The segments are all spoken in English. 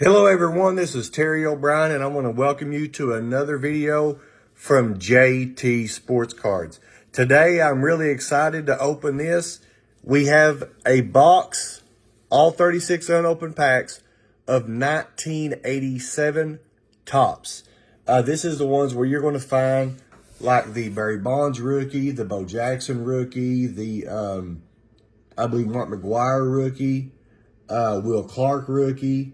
Hello everyone, this is Terry O'Brien and I want to welcome you to another video from JT Sports Cards. Today I'm really excited to open this. We have a box, all 36 unopened packs of 1987 Topps. This is the ones where you're going to find like the Barry Bonds rookie, the Bo Jackson rookie, the I believe Mark McGwire rookie, Will Clark rookie.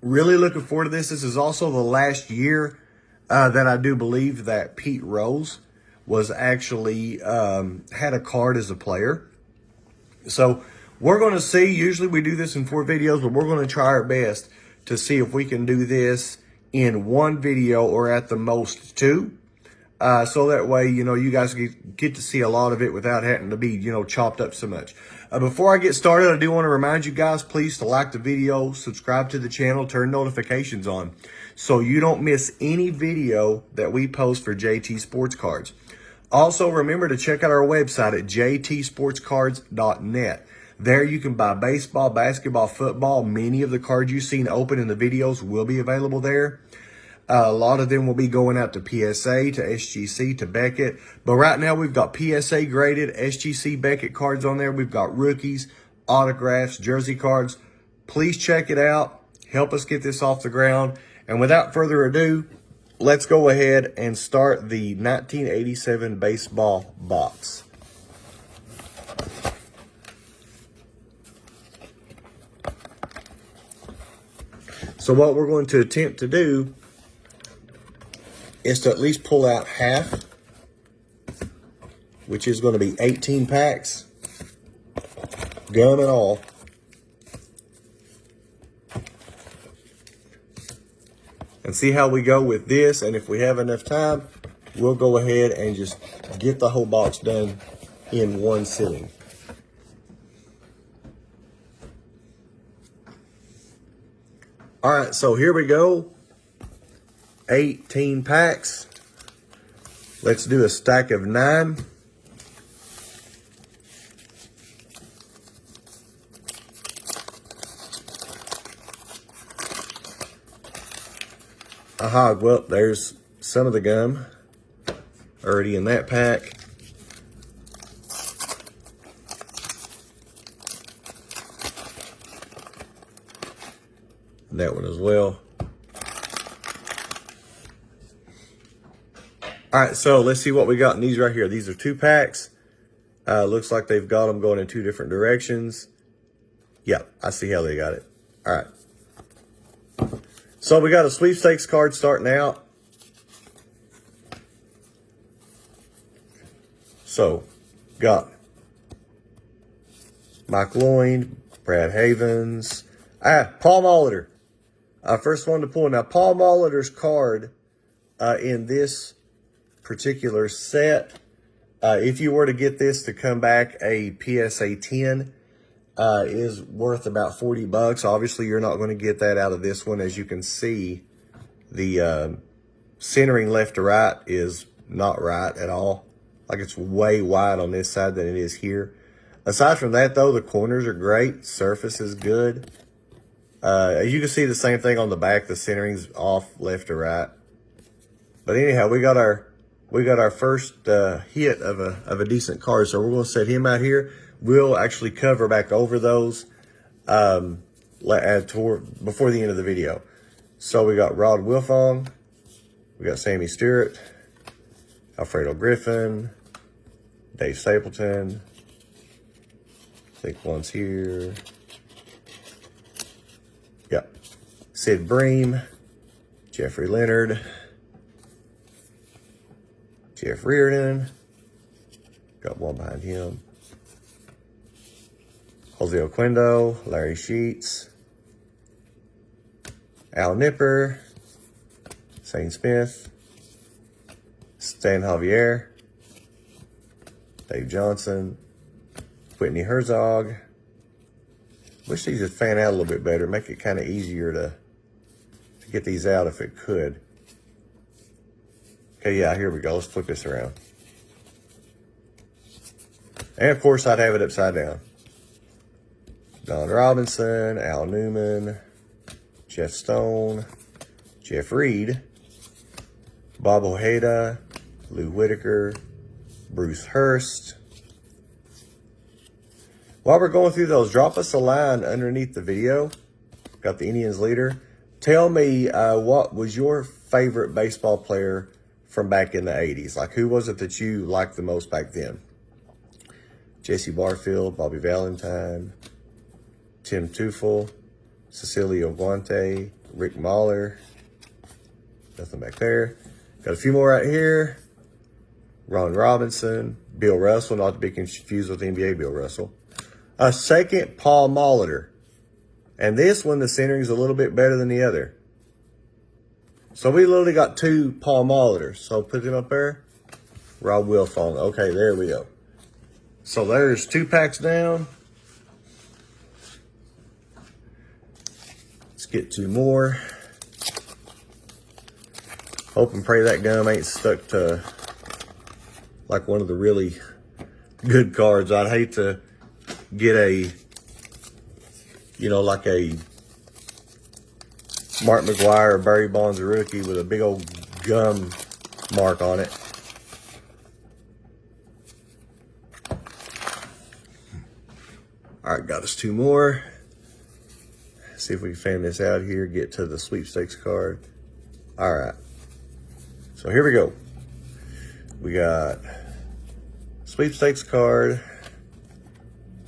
Really looking forward to this. This is also the last year that I do believe that Pete Rose was actually had a card as a player. So we're going to see. Usually we do this in 4 videos, but we're going to try our best to see if we can do this in 1 video or at the most 2. So that way, you guys get to see a lot of it without having to be, chopped up so much. Before I get started, I do want to remind you guys, please, to like the video, subscribe to the channel, turn notifications on so you don't miss any video that we post for JT Sports Cards. Also, remember to check out our website at jtsportscards.net. There you can buy baseball, basketball, football. Many of the cards you've seen open in the videos will be available there. A lot of them will be going out to PSA, to SGC, to Beckett. But right now we've got PSA graded SGC Beckett cards on there. We've got rookies, autographs, jersey cards. Please check it out. Help us get this off the ground. And without further ado, let's go ahead and start the 1987 baseball box. So what we're going to attempt to do is to at least pull out half, which is going to be 18 packs, gum and all. And see how we go with this, and if we have enough time, we'll go ahead and just get the whole box done in 1 sitting. All right, so here we go. 18 packs. Let's do a stack of 9. Aha, well, there's some of the gum already in that pack. And that one as well. All right, so let's see what we got in these right here. These are 2 packs. Looks like they've got them going in 2 different directions. Yep, I see how they got it. All right. So we got a sweepstakes card starting out. So, got Mike Lloyd, Brad Havens, Paul Molitor. First one to pull. Now, Paul Molitor's card in this particular set, if you were to get this to come back a PSA 10, is worth about $40. Obviously, you're not going to get that out of this one. As you can see, the centering left to right is not right at all. Like, it's way wide on this side than it is here. Aside from that, though, the corners are great. Surface is good. As you can see, the same thing on the back. The centering's off left to right. But anyhow, we got our first hit of a decent card. So we're going to set him out here. We'll actually cover back over those before the end of the video. So we got Rod Wilfong, we got Sammy Stewart, Alfredo Griffin, Dave Stapleton. I think one's here. Yep. Sid Bream, Jeffrey Leonard, Jeff Reardon, got one behind him. Jose Oquendo, Larry Sheets, Al Nipper, Shane Smith, Stan Javier, Dave Johnson, Whitney Herzog. Wish these would fan out a little bit better, make it kind of easier to get these out if it could. Okay, yeah, here we go. Let's flip this around. And of course, I'd have it upside down. Don Robinson, Al Newman, Jeff Stone, Jeff Reed, Bob Ojeda, Lou Whitaker, Bruce Hurst. While we're going through those, drop us a line underneath the video. Got the Indians leader. Tell me what was your favorite baseball player from back in the 80s? Like, who was it that you liked the most back then? Jesse Barfield, Bobby Valentine, Tim Teufel, Cecilio Guante, Rick Mahler. Nothing back there. Got a few more right here. Ron Robinson, Bill Russell, not to be confused with the NBA Bill Russell. A second, Paul Molitor. And this one, the centering's a little bit better than the other. So we literally got two Paul Molitors. So put them up there. Rob Wilfong. Okay, there we go. So there's 2 packs down. Let's get 2 more. Hope and pray that gum ain't stuck to like one of the really good cards. I'd hate to get a, you know, like a Mark McGwire or Barry Bonds rookie with a big old gum mark on it. All right, got us 2 more. See if we can fan this out here, get to the sweepstakes card. All right. So here we go. We got sweepstakes card,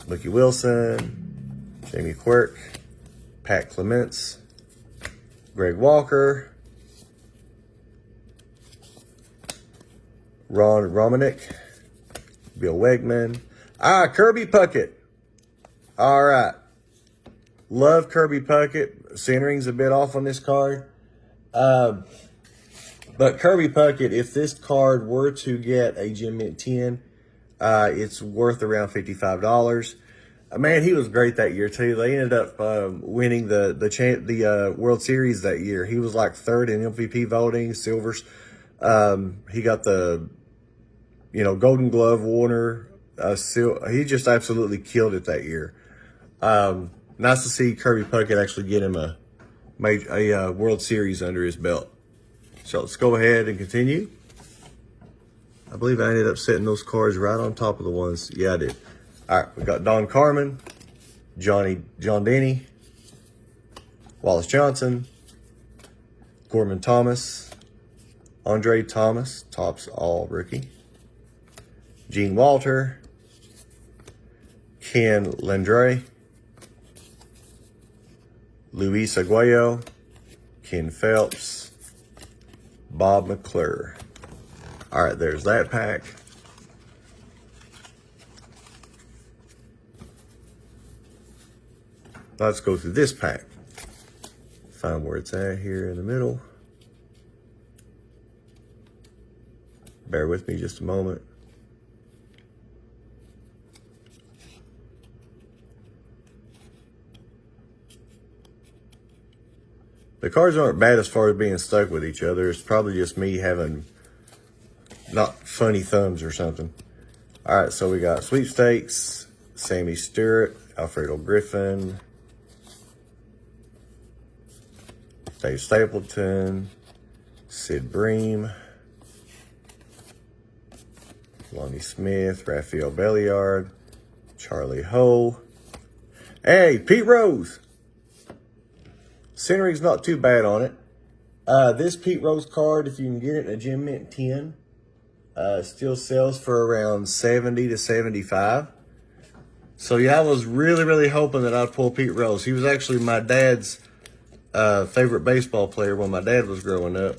Mookie Wilson, Jamie Quirk, Pat Clements, Greg Walker, Ron Romanick, Bill Wegman. Kirby Puckett. All right. Love Kirby Puckett. Centering's a bit off on this card. But Kirby Puckett, if this card were to get a Gem Mint 10, it's worth around $55. Man, he was great that year too. They ended up winning the World Series that year. He was like 3rd in MVP voting, silvers. He got the, Golden Glove winner. He just absolutely killed it that year. Nice to see Kirby Puckett actually get him a World Series under his belt. So let's go ahead and continue. I believe I ended up setting those cards right on top of the ones. Yeah, I did. All right, we got Don Carmen, John Denny, Wallace Johnson, Gorman Thomas, Andre Thomas, Topps All Rookie, Gene Walter, Ken Landry, Luis Aguayo, Ken Phelps, Bob McClure. All right, there's that pack. Let's go through this pack. Find where it's at here in the middle. Bear with me just a moment. The cards aren't bad as far as being stuck with each other. It's probably just me having not funny thumbs or something. All right, so we got sweepstakes, Sammy Stewart, Alfredo Griffin, Dave Stapleton, Sid Bream, Lonnie Smith, Rafael Belliard, Charlie Ho. Hey, Pete Rose. Centering's not too bad on it. This Pete Rose card, if you can get it in a Gem Mint 10, still sells for around $70 to $75. So yeah, I was really, really hoping that I'd pull Pete Rose. He was actually my dad's favorite baseball player when my dad was growing up.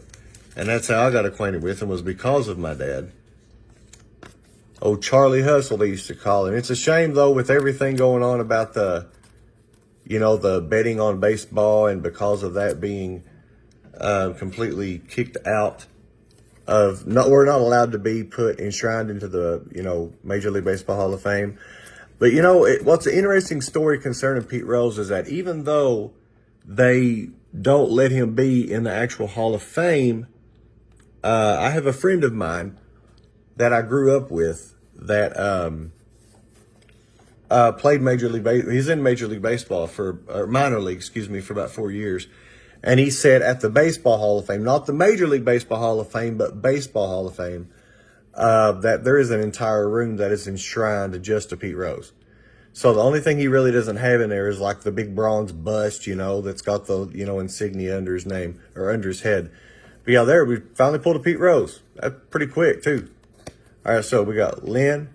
And that's how I got acquainted with him, was because of my dad. Oh, Charlie Hustle, they used to call him. It's a shame, though, with everything going on about the betting on baseball, and because of that being completely kicked out of, we're not allowed to be enshrined into the, Major League Baseball Hall of Fame. But, what's an interesting story concerning Pete Rose is that even though they don't let him be in the actual Hall of Fame, I have a friend of mine that I grew up with that played Major League Baseball. He's in Major League Baseball or minor league, for about 4 years. And he said at the Baseball Hall of Fame, not the Major League Baseball Hall of Fame, but Baseball Hall of Fame, that there is an entire room that is enshrined just to Pete Rose. So the only thing he really doesn't have in there is like the big bronze bust, you know, that's got the, you know, insignia under his name or under his head. But yeah, there we finally pulled a Pete Rose. That's pretty quick too. All right, so we got Lynn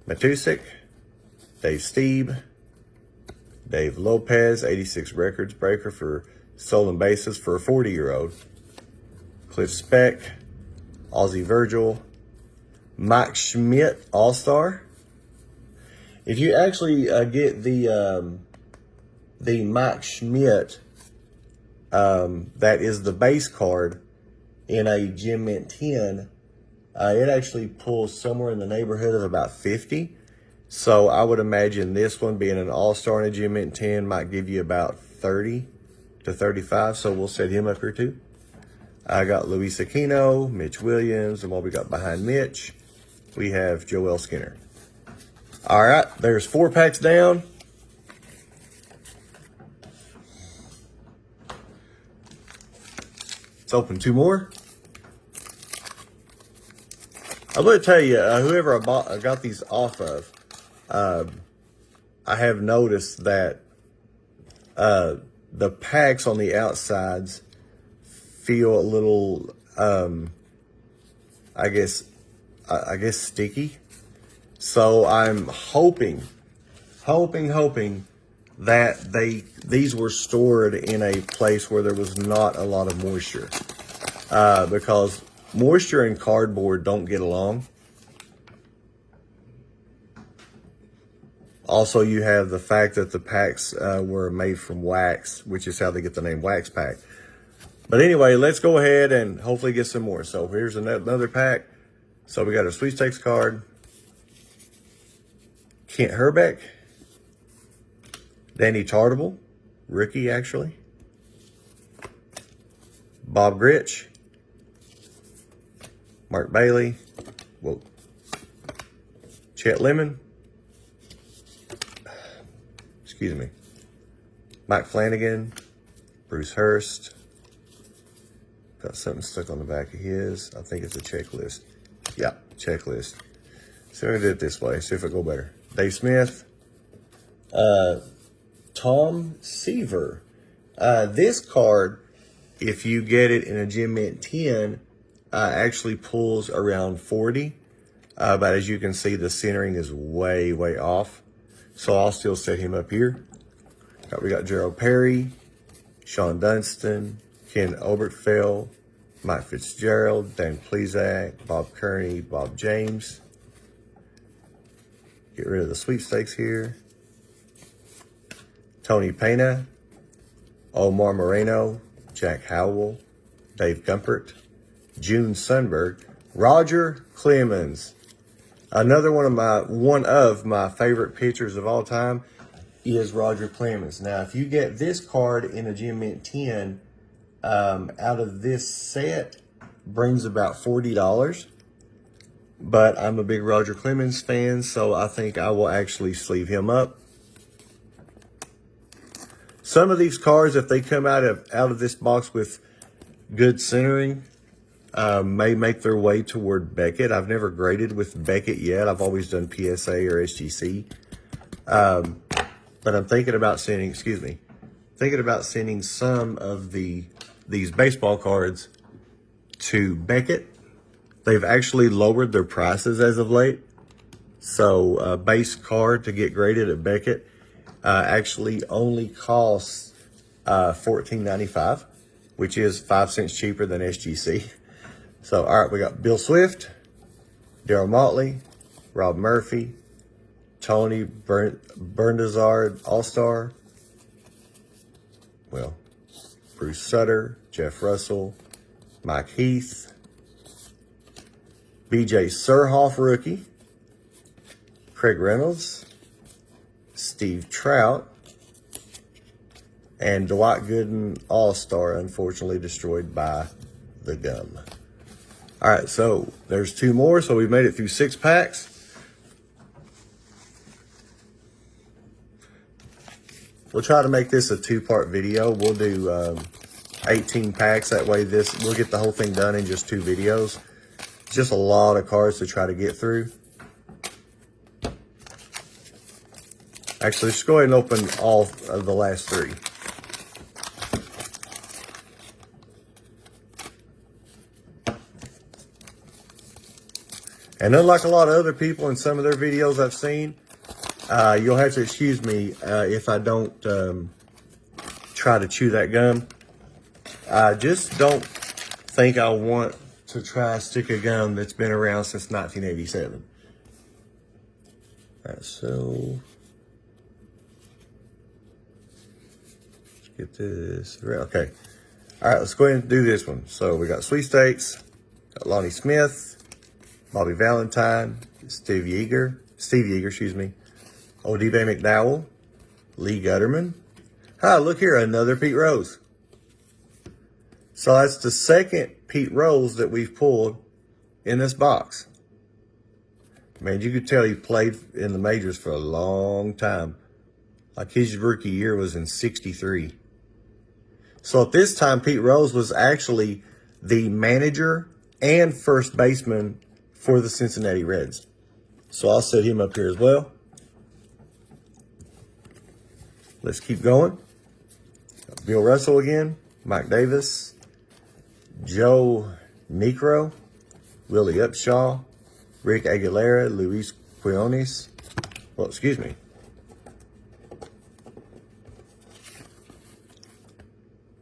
Matusik, Dave Steeb, Dave Lopez, 86 records breaker for stolen bases for a 40-year-old. Cliff Speck, Ozzie Virgil, Mike Schmidt, All-Star. If you actually get the Mike Schmidt, that is the base card in a Gem Mint 10, it actually pulls somewhere in the neighborhood of about 50. So I would imagine this one being an all-star in a Gem Mint 10 might give you about 30 to 35. So we'll set him up here too. I got Luis Aquino, Mitch Williams, and what we got behind Mitch, we have Joel Skinner. All right, there's 4 packs down. Let's open 2 more. I'm going to tell you, whoever I got these off of, I have noticed that the packs on the outsides feel a little, I guess sticky. So I'm hoping that these were stored in a place where there was not a lot of moisture, because moisture and cardboard don't get along. Also, you have the fact that the packs were made from wax, which is how they get the name Wax Pack. But anyway, let's go ahead and hopefully get some more. So here's another pack. So we got a sweepstakes card. Kent Herbeck. Danny Tartable, rookie actually. Bob Gritch. Mark Bailey. Whoa. Chet Lemon. Excuse me. Mike Flanagan. Bruce Hurst. Got something stuck on the back of his. I think it's a checklist. Yeah, checklist. So we're gonna do it this way. See if it'll go better. Dave Smith. Tom Seaver. This card, if you get it in a Gem Mint 10, actually pulls around 40. But as you can see, the centering is way, way off. So I'll still set him up here. We got Gerald Perry, Sean Dunston, Ken Obertfeld, Mike Fitzgerald, Dan Plesac, Bob Kearney, Bob James. Get rid of the sweepstakes here. Tony Pena, Omar Moreno, Jack Howell, Dave Gumpert, June Sundberg, Roger Clemens. Another one of my favorite pitchers of all time is Roger Clemens. Now, if you get this card in a Gem Mint 10, out of this set, brings about $40. But I'm a big Roger Clemens fan, so I think I will actually sleeve him up. Some of these cards, if they come out of this box with good centering, may make their way toward Beckett. I've never graded with Beckett yet. I've always done PSA or SGC. But I'm thinking about sending, some of these baseball cards to Beckett. They've actually lowered their prices as of late. So a base card to get graded at Beckett actually only costs $14.95, which is 5 cents cheaper than SGC. So, all right, we got Bill Swift, Darryl Motley, Rob Murphy, Tony Bernazard, All-Star. Well, Bruce Sutter, Jeff Russell, Mike Heath, BJ Surhoff, rookie, Craig Reynolds, Steve Trout, and Dwight Gooden, All-Star, unfortunately destroyed by the gum. All right, so there's 2 more, so we've made it through 6 packs. We'll try to make this a 2-part video. We'll do 18 packs. That way we'll get the whole thing done in just 2 videos. It's just a lot of cards to try to get through. Actually, let's go ahead and open all of the last 3. And unlike a lot of other people in some of their videos I've seen, you'll have to excuse me if I don't try to chew that gum. I just don't think I want to try to stick a gum that's been around since 1987. All right, so let's get this. Okay. All right, let's go ahead and do this one. So we got sweepstakes, got Lonnie Smith, Bobby Valentine, Steve Yeager, excuse me, Odibe McDowell, Lee Gutterman. Hi, look here, another Pete Rose. So that's the second Pete Rose that we've pulled in this box. Man, you could tell he played in the majors for a long time. Like his rookie year was in '63. So at this time, Pete Rose was actually the manager and first baseman for the Cincinnati Reds. So I'll set him up here as well. Let's keep going. Bill Russell again, Mike Davis, Joe Niekro, Willie Upshaw, Rick Aguilera, Luis Quinones. Well, excuse me.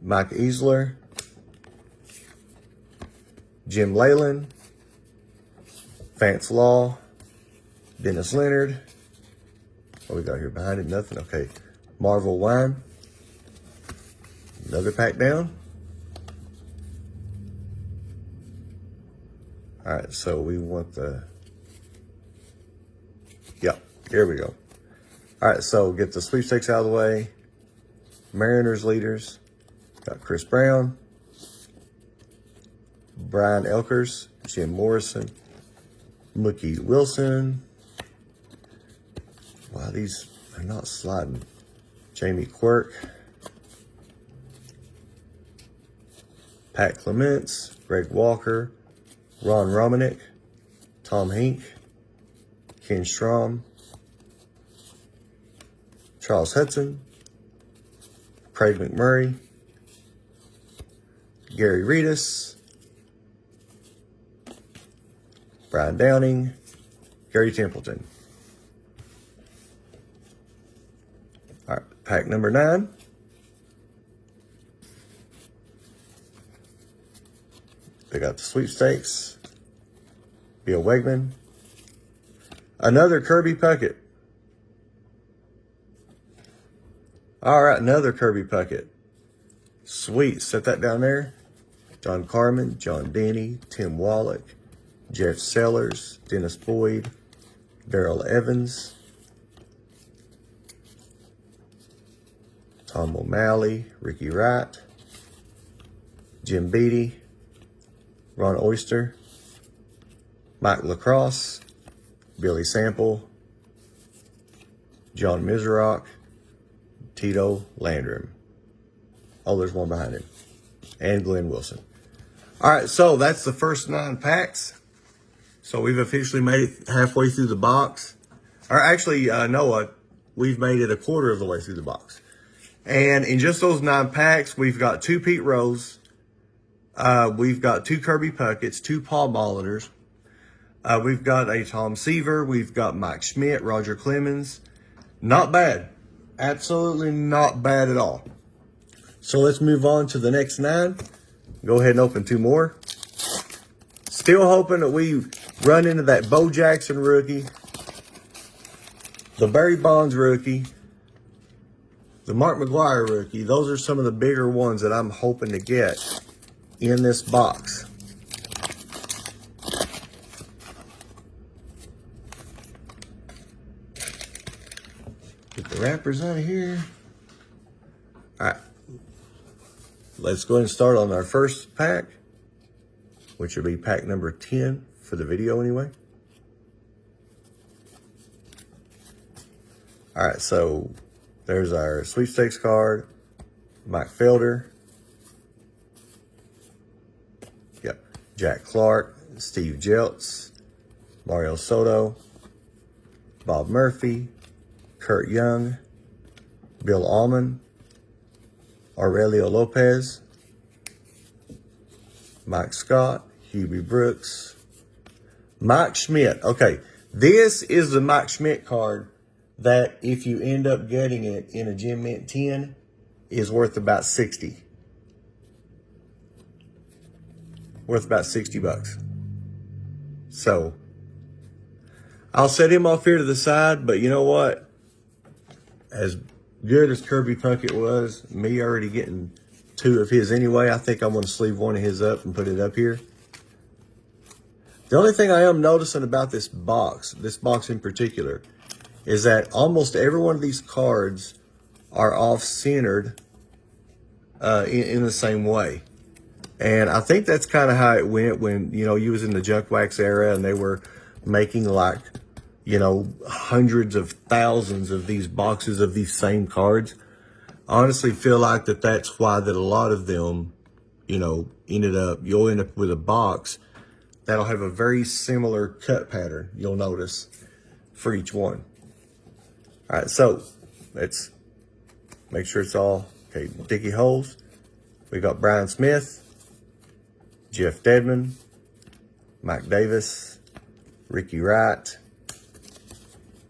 Mike Easler, Jim Leyland, Vance Law, Dennis Leonard. What we got here behind it? Nothing. Okay. Marvel Wine. Another pack down. All right, so we want the... Yep, here we go. All right, so get the sweepstakes out of the way. Mariners leaders. Got Chris Brown, Brian Elkers, Jim Morrison, Mookie Wilson. Wow, these are not sliding. Jamie Quirk, Pat Clements, Greg Walker, Ron Romanick, Tom Hink, Ken Strom, Charles Hudson, Craig McMurray, Gary Reedus, Brian Downing, Gary Templeton. All right, pack number 9. They got the sweepstakes. Bill Wegman. Another Kirby Puckett. All right, another Kirby Puckett. Sweet, set that down there. John Carmen, John Denny, Tim Wallach, Jeff Sellers, Dennis Boyd, Darrell Evans, Tom O'Malley, Ricky Wright, Jim Beattie, Ron Oyster, Mike Lacrosse, Billy Sample, John Miserock, Tito Landrum. Oh, there's one behind him. And Glenn Wilson. All right, so that's the first 9 packs. So we've officially made it halfway through the box. Or actually, Noah, we've made it a quarter of the way through the box. And in just those 9 packs, we've got 2 Pete Rose. We've got 2 Kirby Pucketts, 2 Paul Molitors. We've got a Tom Seaver. We've got Mike Schmidt, Roger Clemens. Not bad. Absolutely not bad at all. So let's move on to the next 9. Go ahead and open 2 more. Still hoping that we run into that Bo Jackson rookie, the Barry Bonds rookie, the Mark McGwire rookie. Those are some of the bigger ones that I'm hoping to get in this box. Get the wrappers out of here. All right. Let's go ahead and start on our first pack, which will be pack number 10 for the video anyway. All right, so there's our sweepstakes card, Mike Felder, Jack Clark, Steve Jeltz, Mario Soto, Bob Murphy, Kurt Young, Bill Allman, Aurelio Lopez, Mike Scott, Hubie Brooks, Mike Schmidt. Okay, this is the Mike Schmidt card that if you end up getting it in a Gem Mint 10 is worth about 60. Worth about 60 bucks. So I'll set him off here to the side, but you know what? As good as Kirby Puckett was, me already getting 2 of his anyway, I think I'm going to sleeve 1 of his up and put it up here. The only thing I am noticing about this box in particular, is that almost every one of these cards are off-centered in the same way. And I think that's kind of how it went when, you know, you was in the junk wax era and they were making like, you know, hundreds of thousands of these boxes of these same cards. I honestly feel like that's why that a lot of them, you know, you'll end up with a box that'll have a very similar cut pattern, you'll notice, for each one. All right, so let's make sure it's all, okay, Dickie Holes. We got Brian Smith, Jeff Dedman, Mike Davis, Ricky Wright,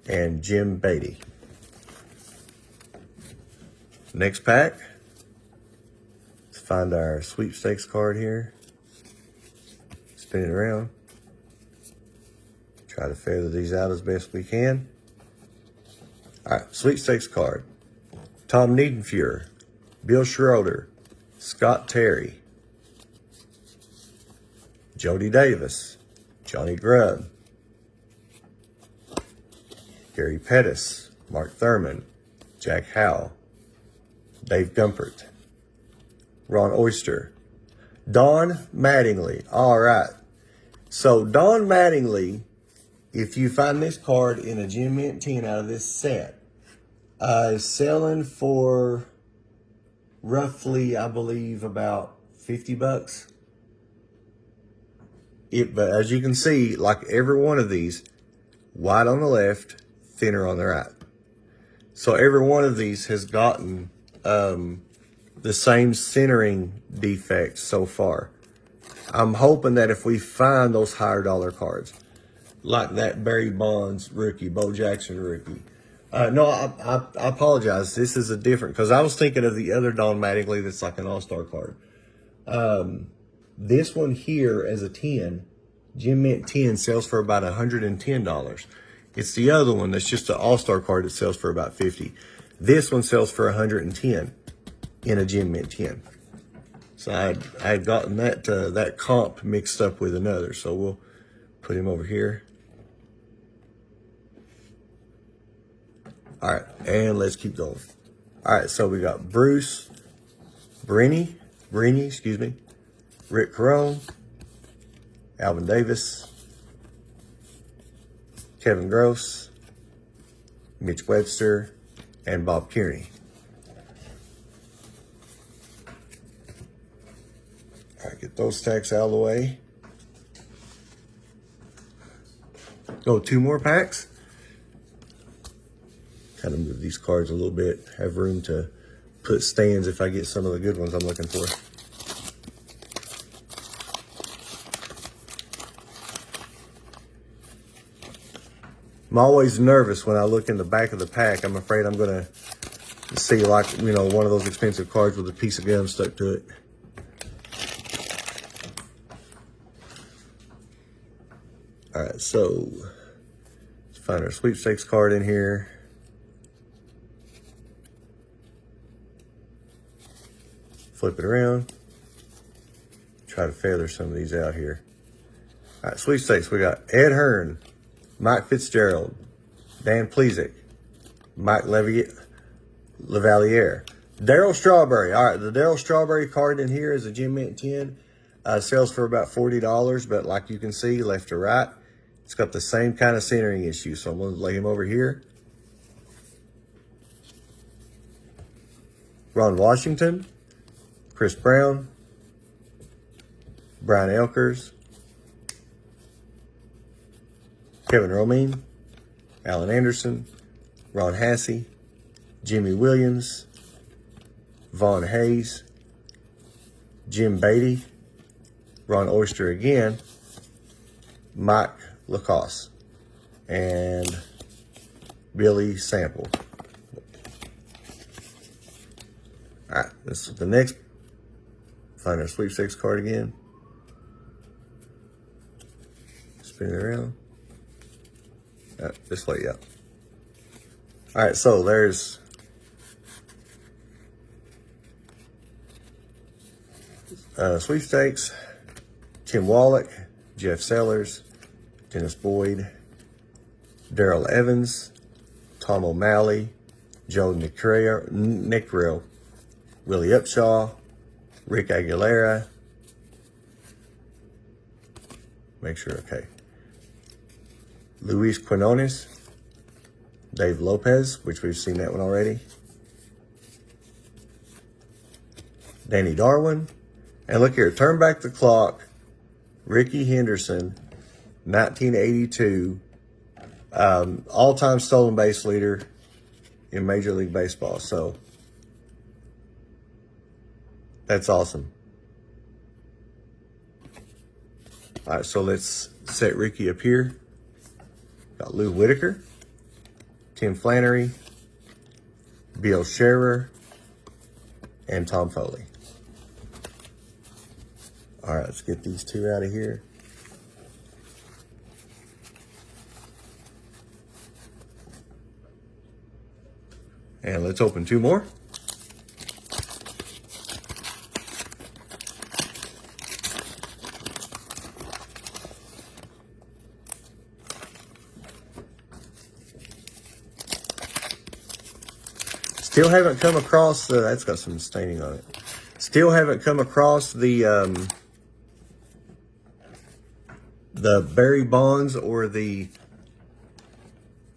and Jim Beatty. Next pack, let's find our sweepstakes card here. Spin it around. Try to feather these out as best we can. All right, sweepstakes card. Tom Niedenfuhr, Bill Schroeder, Scott Terry, Jody Davis, Johnny Grubb, Gary Pettis, Mark Thurman, Jack Howell, Dave Gumpert, Ron Oyster, Don Mattingly. All right. So Don Mattingly, if you find this card in a Gem Mint 10 out of this set, is selling for roughly, I believe, about 50 bucks. But as you can see, like every one of these, white on the left, thinner on the right. So every one of these has gotten the same centering defect so far. I'm hoping that if we find those higher dollar cards, like that Barry Bonds rookie, Bo Jackson rookie. No, I apologize. This is a different, because I was thinking of the other Don Mattingly that's like an all-star card. This one here as a 10, Gem Mint 10 sells for about $110. It's the other one that's just an all-star card that sells for about $50. This one sells for $110 in a Gem Mint 10. So I had gotten that comp mixed up with another. So we'll put him over here. All right, and let's keep going. All right, so we got Bruce Brini, Rick Carone, Alvin Davis, Kevin Gross, Mitch Webster, and Bob Kearney. All right, get those stacks out of the way. Go 2 more packs. Kind of move these cards a little bit. Have room to put stands if I get some of the good ones I'm looking for. I'm always nervous when I look in the back of the pack. I'm afraid I'm going to see, like, you know, one of those expensive cards with a piece of gum stuck to it. All right, so let's find our sweepstakes card in here. Flip it around. Try to feather some of these out here. All right, sweepstakes. We got Ed Hearn, Mike Fitzgerald, Dan Plesac, Mike Lavalier, Darryl Strawberry. All right, the Darryl Strawberry card in here is a Gem Mint 10. Sells for about $40, but like you can see, left to right, it's got the same kind of centering issue. So I'm going to lay him over here. Ron Washington, Chris Brown, Brian Elkers, Kevin Romine, Alan Anderson, Ron Hassey, Jimmy Williams, Vaughn Hayes, Jim Beatty, Ron Oyster again, Mike Lacoste, and Billy Sample. All right, this is the next. Find our sweepstakes card again. Spin it around. This way, yeah. All right, so there's sweepstakes. Tim Wallach, Jeff Sellers, Dennis Boyd, Daryl Evans, Tom O'Malley, Joe Nickrill, Willie Upshaw, Rick Aguilera. Make sure, okay. Luis Quinones, Dave Lopez, which we've seen that one already. Danny Darwin. And look here, turn back the clock. Ricky Henderson, 1982, all-time stolen base leader in Major League Baseball. So that's awesome. All right, so let's set Ricky up here. Got Lou Whitaker, Tim Flannery, Bill Scherer, and Tom Foley. All right, let's get these two out of here. And let's open two more. Still haven't come across the, that's got some staining on it. Still haven't come across the Barry Bonds or the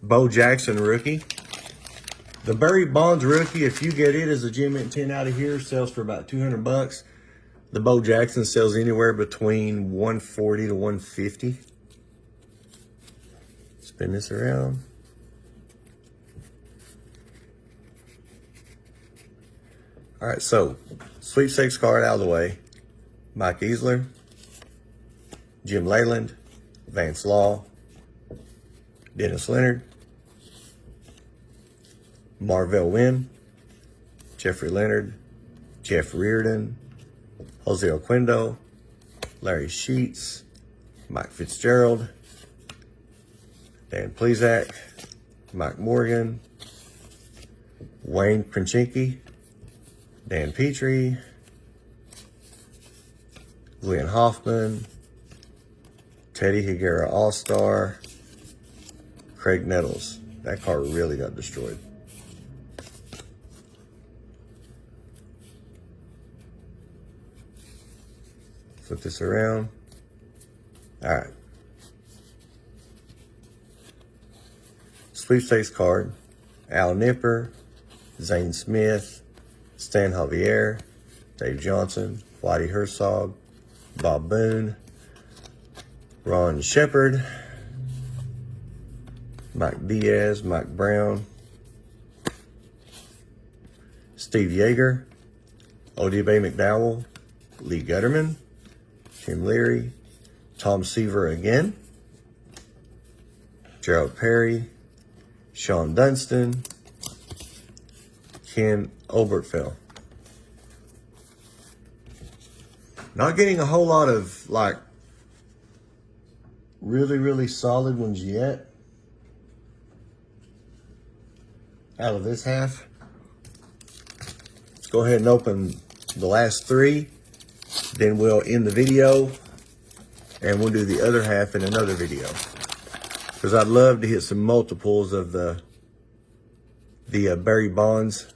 Bo Jackson rookie. The Barry Bonds rookie, if you get it as a Gem Mint 10 out of here, sells for about $200. The Bo Jackson sells anywhere between $140 to $150. Spin this around. All right, so sweepstakes card out of the way. Mike Easler, Jim Leyland, Vance Law, Dennis Leonard, Marvell Wynn, Jeffrey Leonard, Jeff Reardon, Jose Oquendo, Larry Sheets, Mike Fitzgerald, Dan Plesac, Mike Morgan, Wayne Krinchinski, Dan Petrie, Glenn Hoffman, Teddy Higuera All-Star, Craig Nettles. That card really got destroyed. Flip this around. All right. Sweepstakes card. Al Nipper, Zane Smith, Stan Javier, Dave Johnson, Whitey Herzog, Bob Boone, Ron Shepard, Mike Diaz, Mike Brown, Steve Yeager, Odibe McDowell, Lee Gutterman, Tim Leary, Tom Seaver again, Gerald Perry, Sean Dunston, Ken Obertfeld. Not getting a whole lot of like really solid ones yet out of this half. Let's go ahead and open the last three. Then we'll end the video and we'll do the other half in another video. Because I'd love to hit some multiples of the Barry Bonds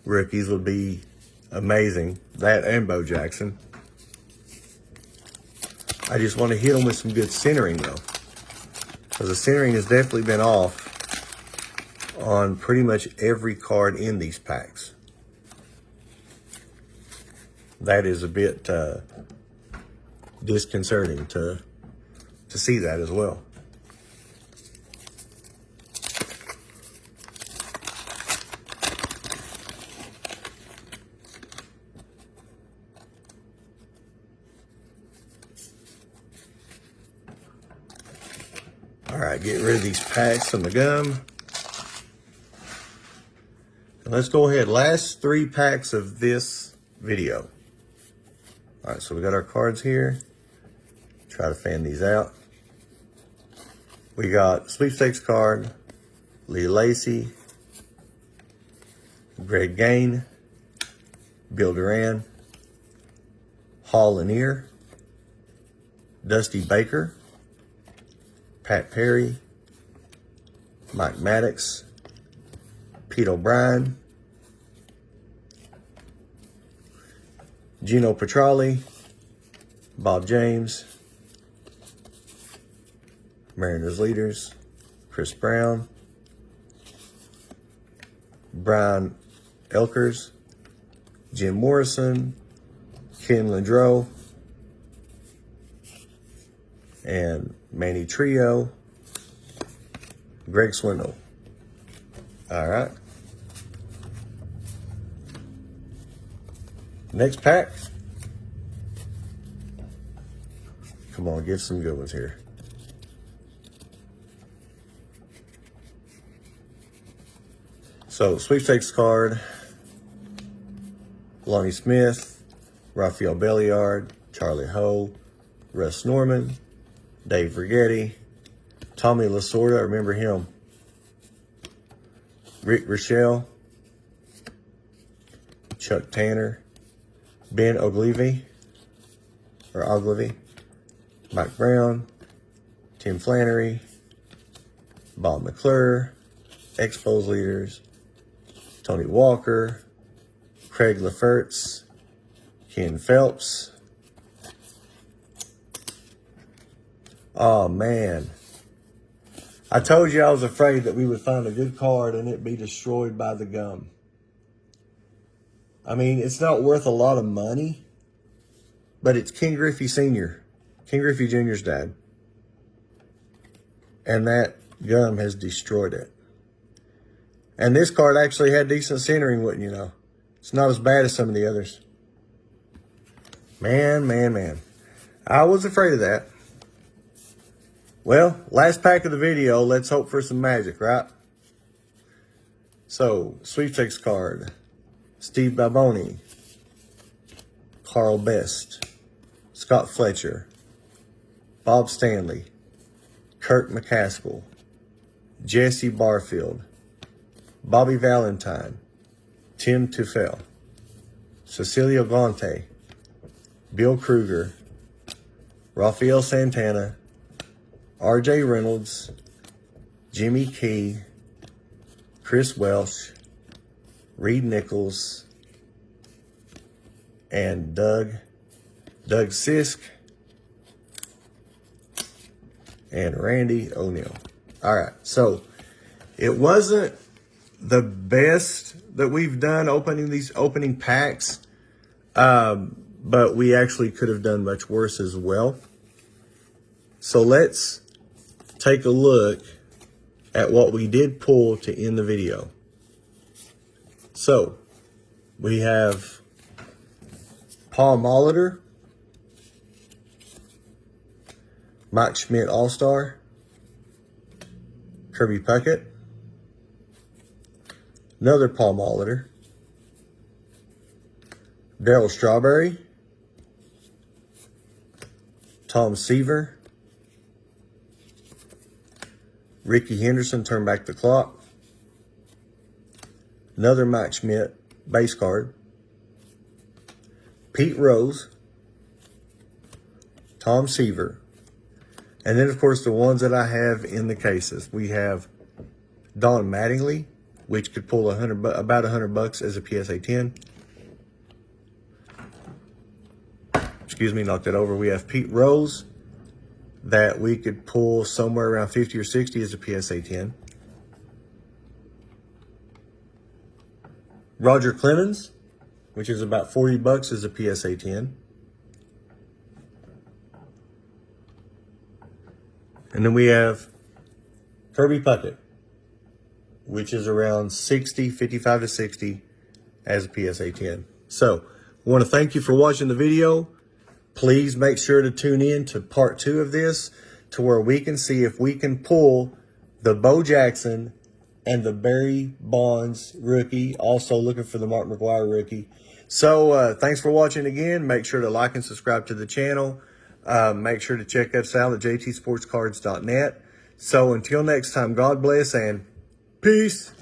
rookies would be amazing. That and Bo Jackson. I just want to hit them with some good centering though. Because the centering has definitely been off on pretty much every card in these packs. That is a bit disconcerting to see that as well. All right, get rid of these packs on the gum. And let's go ahead. Last 3 packs of this video. All right, so we got our cards here. Try to fan these out. We got sweepstakes card, Lee Lacy, Greg Gain, Bill Duran, Hall Lanier, Dusty Baker, Pat Perry, Mike Maddox, Pete O'Brien, Gino Petrali, Bob James, Mariners leaders, Chris Brown, Brian Elkers, Jim Morrison, Ken Lindro, and Manny Trio, Greg Swindle. All right. Next pack. Come on, give some good ones here. So, sweepstakes card, Lonnie Smith, Rafael Belliard, Charlie Ho, Russ Norman, Dave Rigetti, Tommy Lasorda, remember him, Rick Rochelle, Chuck Tanner, Ben Ogilvy, Mike Brown, Tim Flannery, Bob McClure, Expos leaders, Tony Walker, Craig Leferts, Ken Phelps. Oh, man. I told you I was afraid that we would find a good card and it be destroyed by the gum. I mean, it's not worth a lot of money, but it's King Griffey Sr., King Griffey Jr.'s dad. And that gum has destroyed it. And this card actually had decent centering, wouldn't you know? It's not as bad as some of the others. Man. I was afraid of that. Well, last pack of the video. Let's hope for some magic, right? So, sweepstakes card. Steve Baboni. Carl Best. Scott Fletcher. Bob Stanley. Kirk McCaskill. Jesse Barfield. Bobby Valentine, Tim Tufel, Cecilio Gonte, Bill Kruger, Rafael Santana, R.J. Reynolds, Jimmy Key, Chris Welsh, Reed Nichols, and Doug Sisk, and Randy O'Neal. All right, so it wasn't the best that we've done opening packs, but we actually could have done much worse as well. So let's take a look at what we did pull to end the video. So we have Paul Molitor, Mike Schmidt All-Star, Kirby Puckett, another Paul Molitor, Darryl Strawberry, Tom Seaver, Ricky Henderson, Turn Back the Clock, another Mike Schmidt base card, Pete Rose, Tom Seaver, and then of course the ones that I have in the cases. We have Don Mattingly, which could pull about $100 as a PSA 10. Excuse me, knocked that over. We have Pete Rose that we could pull somewhere around 50 or 60 as a PSA 10. Roger Clemens, which is about $40 as a PSA 10. And then we have Kirby Puckett, which is around 55 to 60 as a PSA 10. So, I want to thank you for watching the video. Please make sure to tune in to part 2 of this to to where we can see if we can pull the Bo Jackson and the Barry Bonds rookie. Also looking for the Mark McGwire rookie. So thanks for watching again. Make sure to like and subscribe to the channel. Make sure to check us out at jtsportscards.net. So until next time, God bless and peace.